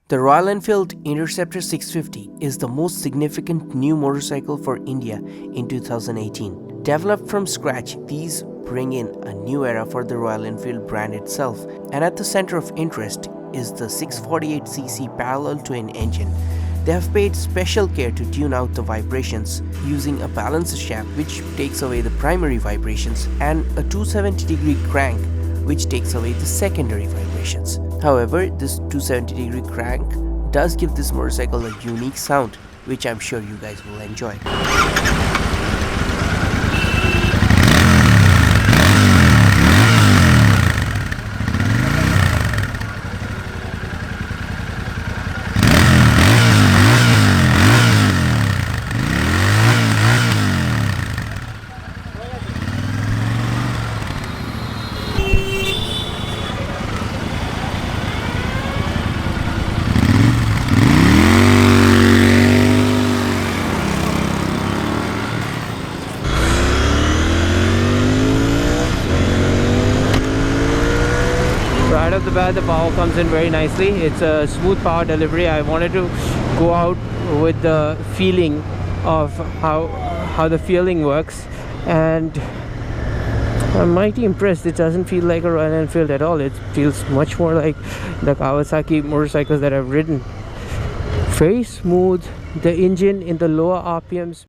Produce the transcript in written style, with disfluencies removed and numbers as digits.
The Royal Enfield Interceptor 650 is the most significant new motorcycle for India in 2018. Developed from scratch, these bring in a new era for the Royal Enfield brand itself, and at the center of interest is the 648cc parallel twin engine. They have paid special care to tune out the vibrations using a balancer shaft which takes away the primary vibrations and a 270-degree crank which takes away the secondary vibrations. However, this 270-degree crank does give this motorcycle a unique sound, which I'm sure you guys will enjoy. Right off the bat, the power comes in very nicely. It's a smooth power delivery. I wanted to go out with the feeling of how the feeling works, and I'm mighty impressed. It doesn't feel like a Royal Enfield at all. It feels much more like the Kawasaki motorcycles that I've ridden. Very smooth. The engine in the lower RPMs